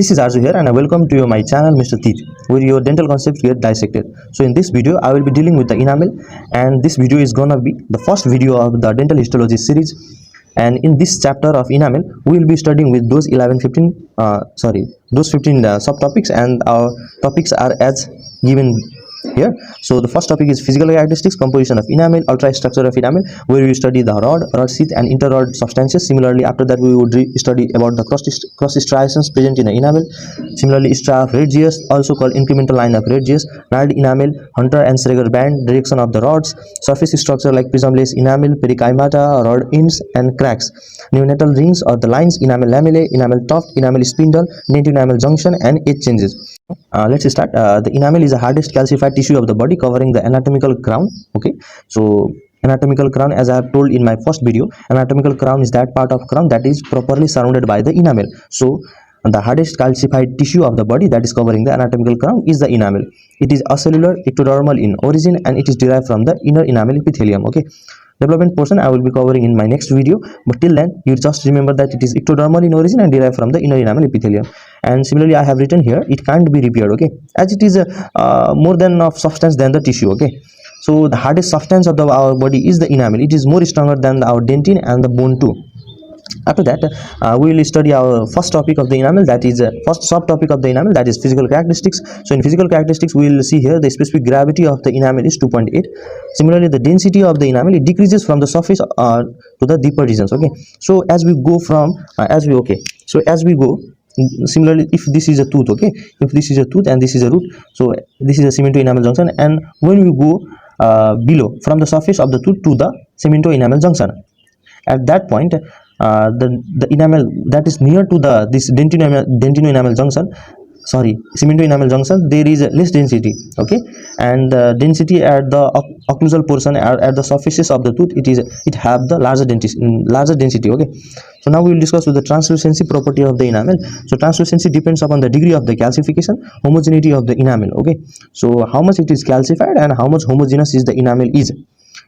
This is Arzu here and I welcome to my channel Mr. Teeth, where your dental concepts get dissected. So in this video I will be dealing with the enamel, and this video is gonna be the first video of the Dental Histology Series. And in this chapter of enamel we will be studying with those 15 subtopics, and our topics are as given here. So the first topic is physical characteristics, composition of enamel, ultrastructure of enamel, where we study the rod sheath and inter-rod substances. Similarly, after that we would study about the cross striations present in the enamel. Similarly, stria of Regius, also called incremental line of Regius, gnarled enamel, Hunter and Schreger band, direction of the rods, surface structure like prism-less enamel, perikymata, rod ends and cracks, neonatal rings or the lines, enamel lamellae, enamel tuft, enamel spindle, dentin enamel junction, and edge changes. Let's start. The enamel is the hardest calcified tissue of the body, covering the anatomical crown. Okay, so anatomical crown, as I have told in my first video, anatomical crown is that part of crown that is properly surrounded by the enamel. So the hardest calcified tissue of the body that is covering the anatomical crown is the enamel. It is acellular, ectodermal in origin, and it is derived from the inner enamel epithelium. Okay, development portion I will be covering in my next video, but till then you just remember that it is ectodermal in origin and derived from the inner enamel epithelium. And similarly, I have written here it can't be repaired, okay, as it is more than of substance than the tissue. Okay, so the hardest substance of our body is the enamel. It is more stronger than our dentin and the bone too. After that we will study our first topic of the enamel, that is first subtopic of the enamel, that is physical characteristics. So in physical characteristics we will see here the specific gravity of the enamel is 2.8. Similarly, the density of the enamel, it decreases from the surface to the deeper regions. Okay, so as we go from similarly, if this is a tooth, okay, if this is a tooth and this is a root, so this is a cemento enamel junction, and when we go below from the surface of the tooth to the cemento enamel junction, at that point the enamel that is near to this cemento enamel junction, there is less density. Okay, and the density at the occlusal portion at the surfaces of the tooth, it have the larger density. Okay, so now we will discuss with the translucency property of the enamel. So translucency depends upon the degree of the calcification, homogeneity of the enamel. Okay, so how much it is calcified and how much homogeneous is the enamel is.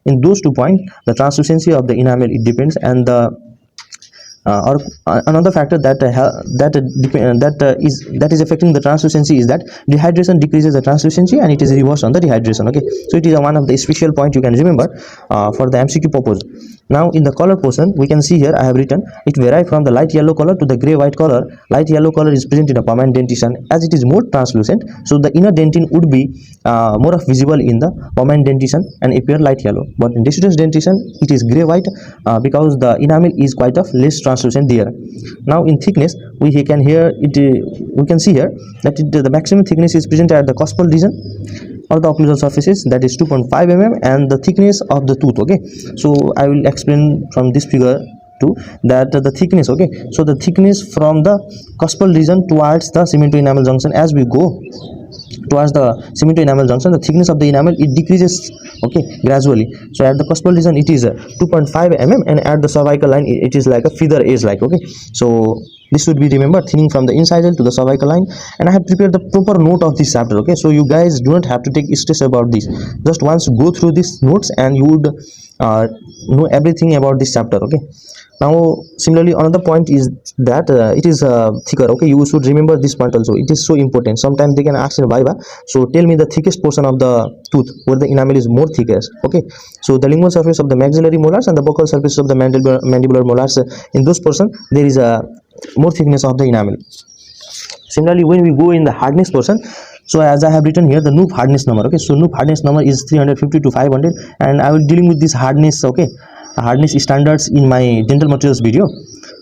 In those 2 points, the translucency of the enamel, it depends, and the another factor that is affecting the translucency is that dehydration decreases the translucency and it is reversed on the dehydration. Okay, so it is one of the special point you can remember for the MCQ purpose. Now in the color portion, we can see here I have written it varies from the light yellow color to the gray white color. Light yellow color is present in a permanent dentition as it is more translucent, so the inner dentin would be more of visible in the permanent dentition and appear light yellow, but in deciduous dentition it is gray white because the enamel is quite of less translucent there. Now in thickness, we can see here that the maximum thickness is present at the cuspal region or the occlusal surfaces, that is 2.5 mm, and the thickness of the tooth. Okay, so I will explain from this figure too that the thickness. Okay, so the thickness from the cuspal region towards the cemento enamel junction, as we go towards the cemento enamel junction, the thickness of the enamel, it decreases, okay, gradually. So at the cuspal region it is 2.5 mm, and at the cervical line it is like a feather edge like. Okay, so this should be remembered, thinning from the incisal to the cervical line. And I have prepared the proper note of this chapter. Okay, so you guys do not have to take stress about this. Just once go through these notes and you would know everything about this chapter. Okay, now similarly another point is that it is thicker. Okay, you should remember this point also, it is so important. Sometimes they can ask in viva, so tell me the thickest portion of the tooth where the enamel is more thickest. Okay, so the lingual surface of the maxillary molars and the buccal surface of the mandibular molars, in those portion there is a more thickness of the enamel. Similarly, when we go in the hardness portion, so as I have written here the Knoop hardness number. Okay, so Knoop hardness number is 350 to 500, and I will dealing with this hardness, okay, hardness standards in my dental materials video,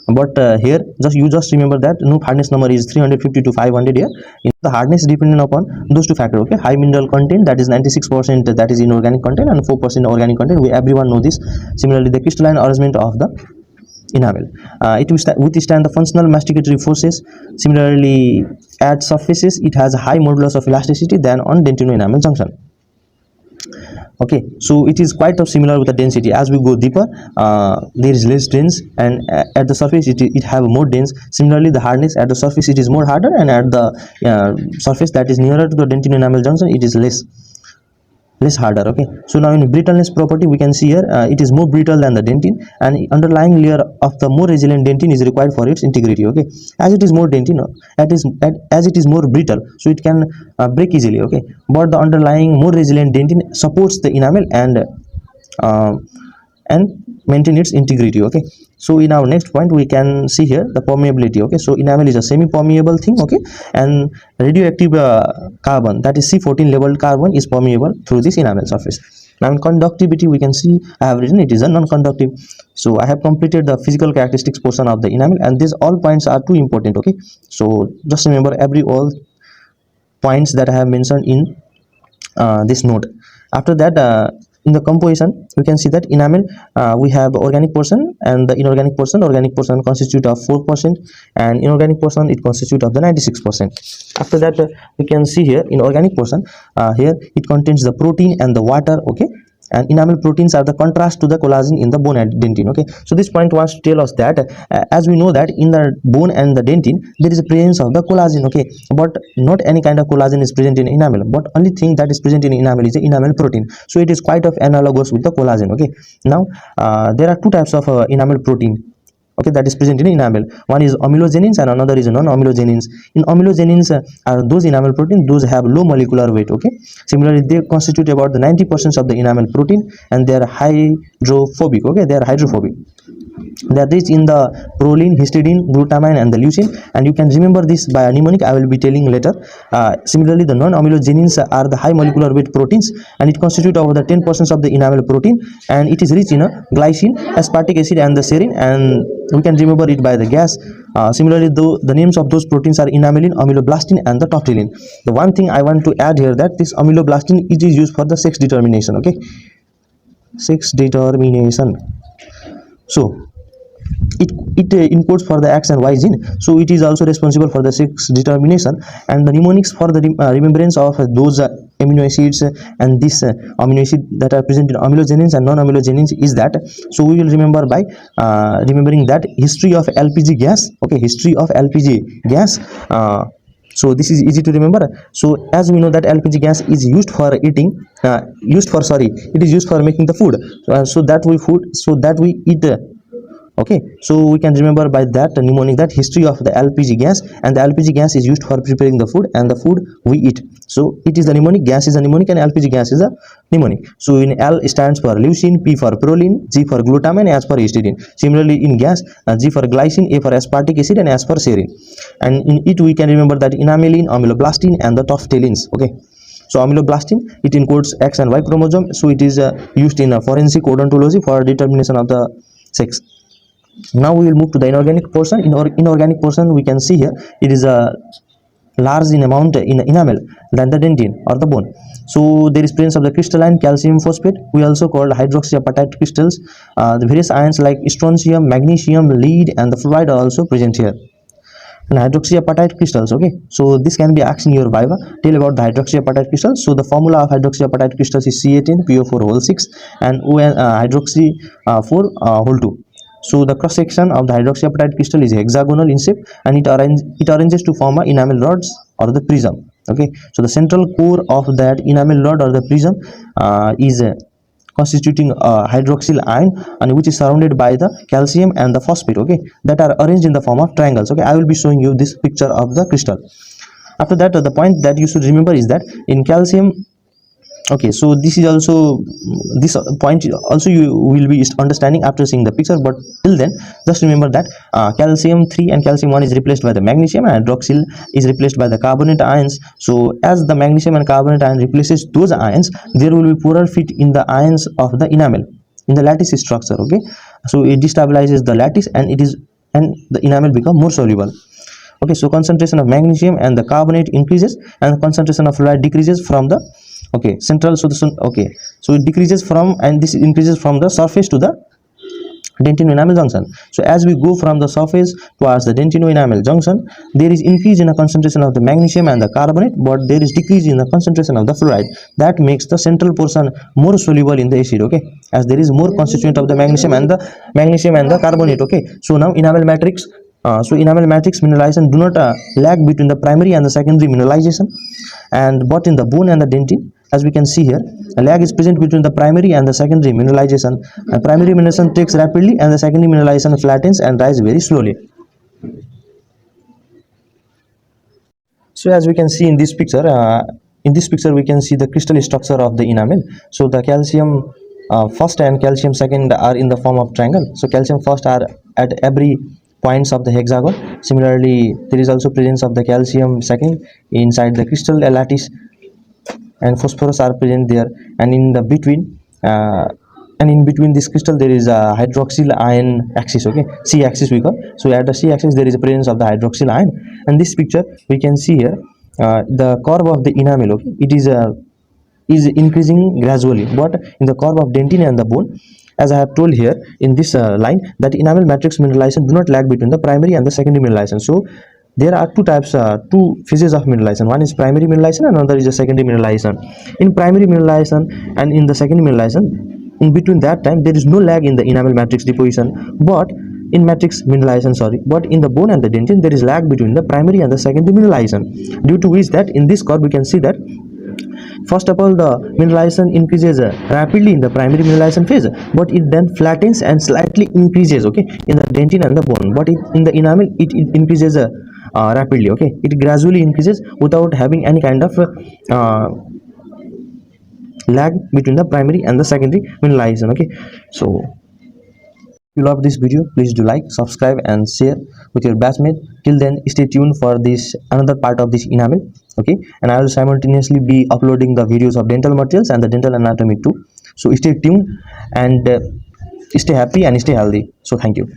but here you just remember that Knoop hardness number is 350 to 500 here. The hardness dependent upon those two factors. Okay, high mineral content, that is 96%, that is inorganic content, and 4% organic content. Everyone know this. Similarly, the crystalline arrangement of the enamel, it will withstand the functional masticatory forces. Similarly, at surfaces it has a high modulus of elasticity than on dentino enamel junction. Okay, so it is quite similar with the density. As we go deeper, there is less dense, and at the surface it have more dense. Similarly, the hardness at the surface it is more harder, and at the surface that is nearer to the dentino enamel junction it is less. less harder. Okay, so now in brittleness property we can see here it is more brittle than the dentin, and underlying layer of the more resilient dentin is required for its integrity. Okay, as it is more dentin, as it is more brittle, so it can break easily. Okay, but the underlying more resilient dentin supports the enamel uh, and maintain its integrity. Okay, so in our next point we can see here the permeability. Okay, so enamel is a semi permeable thing. Okay, and radioactive carbon, that is C14 labeled carbon, is permeable through this enamel surface. Now in conductivity we can see I have written it is a non-conductive. So I have completed the physical characteristics portion of the enamel, and these all points are too important. Okay, so just remember all points that I have mentioned in this note. After that, in the composition we can see that enamel, we have organic portion and the inorganic portion. Organic portion constitute of 4%, and inorganic portion it constitute of the 96%. After that, we can see here in organic portion, here it contains the protein and the water. Okay, and enamel proteins are the contrast to the collagen in the bone and dentin. Okay, so this point wants to tell us that as we know that in the bone and the dentin there is a presence of the collagen. Okay, but not any kind of collagen is present in enamel, but only thing that is present in enamel is the enamel protein. So it is quite of analogous with the collagen. Okay, now there are two types of enamel protein, okay, that is present in enamel. One is amelogenins and another is non-amelogenins. In amelogenins are those enamel protein those have low molecular weight. Okay, similarly they constitute about the 90% of the enamel protein, and they are hydrophobic. Okay, they are hydrophobic. They are rich in the proline, histidine, glutamine, and the leucine, and you can remember this by a mnemonic I will be telling later. Similarly, the non-amelogenins are the high molecular weight proteins, and it constitutes over the 10% of the enamel protein, and it is rich in glycine, aspartic acid, and the serine, and we can remember it by the gas. Similarly, though, the names of those proteins are enamelin, amyloblastin, and the toptilin. The one thing I want to add here that this amyloblastin it is used for the sex determination. Okay, sex determination. So it encodes for the X and Y gene, so it is also responsible for the sex determination, and the mnemonics for the remembrance of those amino acids and this amino acid that are present in amelogenins and non-amelogenins is that, so we will remember by remembering that history of LPG gas. Okay, history of LPG gas. So this is easy to remember. So as we know that LPG gas is used for eating, it is used for making the food, so that we eat. Okay, so we can remember by that mnemonic that history of the LPG gas, and the LPG gas is used for preparing the food and the food we eat. So it is the mnemonic, gas is a mnemonic, and LPG gas is a mnemonic. So in L stands for leucine, P for proline, G for glutamine, S for histidine. Similarly in gas, G for glycine, A for aspartic acid, and S for serine. And in it we can remember that enamelin, amyloblastin, and the toptilins. Okay, so amyloblastin it encodes X and Y chromosome, so it is used in forensic odontology for determination of the sex. Now we will move to the inorganic portion. In inorganic portion we can see here it is a large in amount in enamel than the dentin or the bone. So there is presence of the crystalline calcium phosphate, we also called hydroxyapatite crystals. The various ions like strontium, magnesium, lead, and the fluoride are also present here. And hydroxyapatite crystals. Okay, so this can be asked in your viva. Tell about the hydroxyapatite crystals. So the formula of hydroxyapatite crystals is C18 PO4 whole 6 and hydroxy 4 whole 2. So the cross section of the hydroxyapatite crystal is hexagonal in shape, and it arranges to form a enamel rods or the prism. Okay, so the central core of that enamel rod or the prism is constituting a hydroxyl ion, and which is surrounded by the calcium and the phosphate. Okay, that are arranged in the form of triangles. Okay, I will be showing you this picture of the crystal. After that, the point that you should remember is that in calcium, okay, so this point also you will be understanding after seeing the picture, but till then just remember that calcium 3 and calcium 1 is replaced by the magnesium, and hydroxyl is replaced by the carbonate ions. So as the magnesium and carbonate ion replaces those ions, there will be poorer fit in the ions of the enamel in the lattice structure. Okay, so it destabilizes the lattice, and the enamel become more soluble. Okay, so concentration of magnesium and the carbonate increases, and the concentration of fluoride decreases from the central. So so it decreases from, and this increases from the surface to the dentino-enamel junction. So as we go from the surface towards the dentino-enamel junction, there is increase in the concentration of the magnesium and the carbonate, but there is decrease in the concentration of the fluoride. That makes the central portion more soluble in the acid. Okay, as there is more constituent of the magnesium and the carbonate. Okay, so now enamel matrix. So enamel matrix mineralization do not lag between the primary and the secondary mineralization, but in the bone and the dentin as we can see here, a lag is present between the primary and the secondary mineralization. And primary mineralization takes rapidly and the secondary mineralization flattens and rises very slowly. So as we can see in this picture we can see the crystal structure of the enamel. So the calcium first and calcium second are in the form of triangle. So calcium first are at every points of the hexagon. Similarly, there is also presence of the calcium second inside the crystal lattice, and phosphorus are present there. And in the between and in between this crystal there is a hydroxyl ion axis, okay, C axis we call. So at the C axis there is a presence of the hydroxyl ion. And this picture we can see here, the curve of the enamel, okay, it is increasing gradually, but in the curve of dentin and the bone, as I have told here in this line, that enamel matrix mineralization do not lag between the primary and the secondary mineralization. So there are two types, two phases of mineralization. One is primary mineralization and another is a secondary mineralization. In primary mineralization and in the secondary mineralization, in between that time there is no lag in the enamel matrix deposition, but in matrix mineralization, sorry, but in the bone and the dentin there is lag between the primary and the secondary mineralization, due to which that in this curve we can see that first of all the mineralization increases rapidly in the primary mineralization phase, but it then flattens and slightly increases, okay, in the dentin and the bone. But in the enamel it increases rapidly, okay, it gradually increases without having any kind of lag between the primary and the secondary mineralization, okay. So if you love this video, please do like, subscribe and share with your batchmate. Till then, stay tuned for this another part of this enamel, okay, and I will simultaneously be uploading the videos of dental materials and the dental anatomy too. So stay tuned and stay happy and stay healthy. So thank you.